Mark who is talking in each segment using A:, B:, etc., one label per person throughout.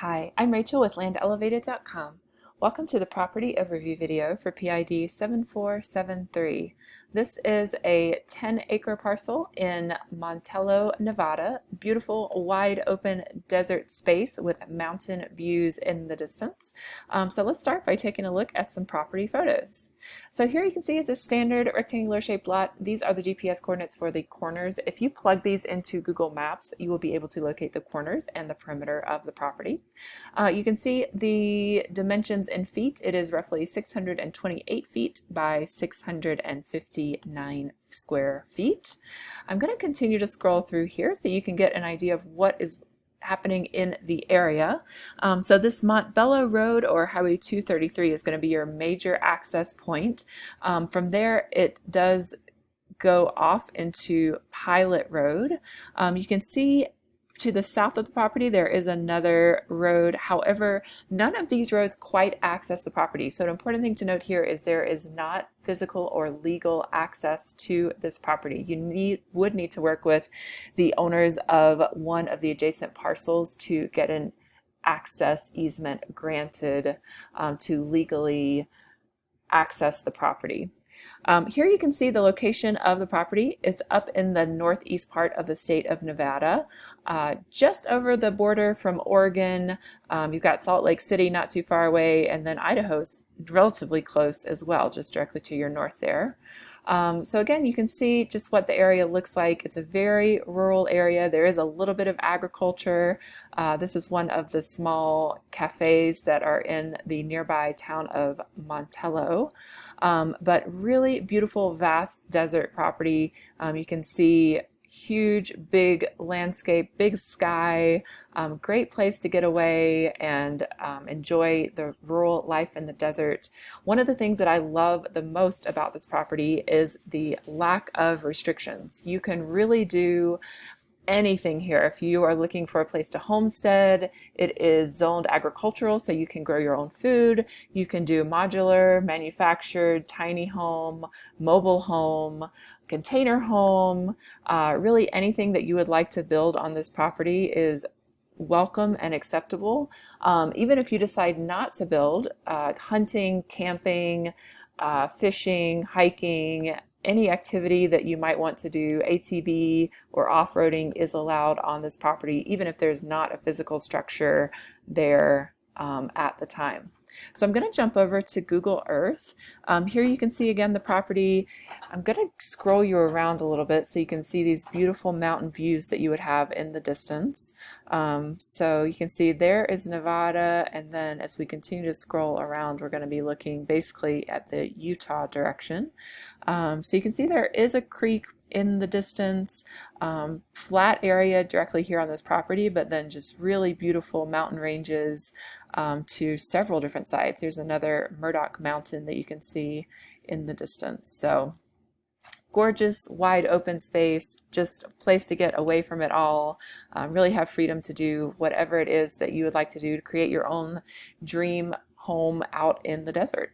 A: Hi, I'm Rachel with landelevated.com. Welcome to the property overview video for PID 7473. This is a 10-acre parcel in Montello, Nevada. Beautiful, wide open desert space with mountain views in the distance. So let's start by taking a look at some property photos. So here you can see is a standard rectangular shaped lot. These are the GPS coordinates for the corners. If you plug these into Google Maps, you will be able to locate the corners and the perimeter of the property. You can see the dimensions in feet. It is roughly 628 feet by 659 square feet. I'm going to continue to scroll through here so you can get an idea of what is happening in the area. So this Montebello Road or Highway 233 is going to be your major access point. From there it does go off into Pilot Road. You can see to the south of the property there is another road. However, none of these roads quite access the property. So an important thing to note here is there is not physical or legal access to this property. You would need to work with the owners of one of the adjacent parcels to get an access easement granted to legally access the property. Here you can see the location of the property. It's up in the northeast part of the state of Nevada, just over the border from Oregon. You've got Salt Lake City not too far away, and then Idaho's relatively close as well, just directly to your north there. So again, you can see just what the area looks like. It's a very rural area. There is a little bit of agriculture. This is one of the small cafes that are in the nearby town of Montello. But really beautiful, vast desert property. You can see huge, big landscape, big sky, great place to get away and enjoy the rural life in the desert. One of the things that I love the most about this property is the lack of restrictions. You can really do anything here. If you are looking for a place to homestead, it is zoned agricultural, so you can grow your own food. You can do modular, manufactured, tiny home, mobile home, container home. Really anything that you would like to build on this property is welcome and acceptable. Even if you decide not to build, hunting, camping, fishing, hiking, any activity that you might want to do, ATV or off-roading, is allowed on this property, even if there's not a physical structure there at the time. So I'm going to jump over to Google Earth. Here you can see again the property. I'm going to scroll you around a little bit so you can see these beautiful mountain views that you would have in the distance. So you can see there is Nevada, and then as we continue to scroll around, we're going to be looking basically at the Utah direction. So you can see there is a creek in the distance, flat area directly here on this property, but then just really beautiful mountain ranges to several different sites. There's another Murdock Mountain that you can see in the distance. So gorgeous, wide open space, just a place to get away from it all, really have freedom to do whatever it is that you would like to do to create your own dream home out in the desert.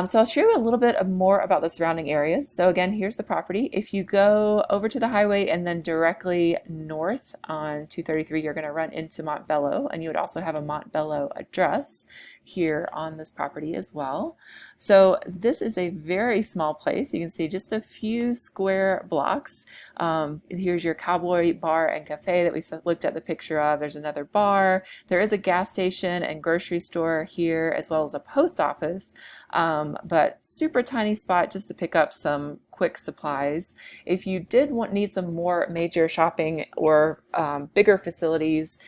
A: So I'll show you a little bit more about the surrounding areas. So again, here's the property. If you go over to the highway and then directly north on 233, you're going to run into Montebello, and you would also have a Montebello address here on this property as well. So this is a very small place. You can see just a few square blocks. Here's your Cowboy Bar and Cafe that we looked at the picture of. There's another bar. There is a gas station and grocery store here, as well as a post office. But super tiny spot just to pick up some quick supplies. If you did need some more major shopping or bigger facilities,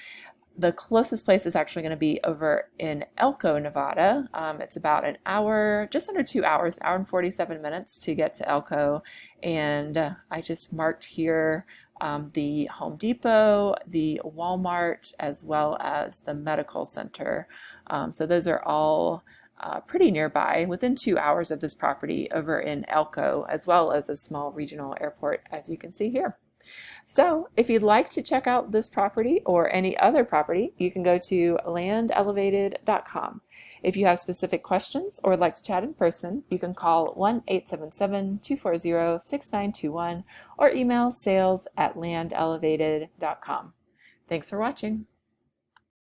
A: the closest place is actually going to be over in Elko, Nevada. It's about an hour, just under 2 hours, an hour and 47 minutes to get to Elko. And I just marked here the Home Depot, the Walmart, as well as the medical center. So those are all pretty nearby, within 2 hours of this property over in Elko, as well as a small regional airport, as you can see here. So if you'd like to check out this property or any other property, you can go to landelevated.com. If you have specific questions or would like to chat in person, you can call 1-877-240-6921 or email sales@landelevated.com. Thanks for watching.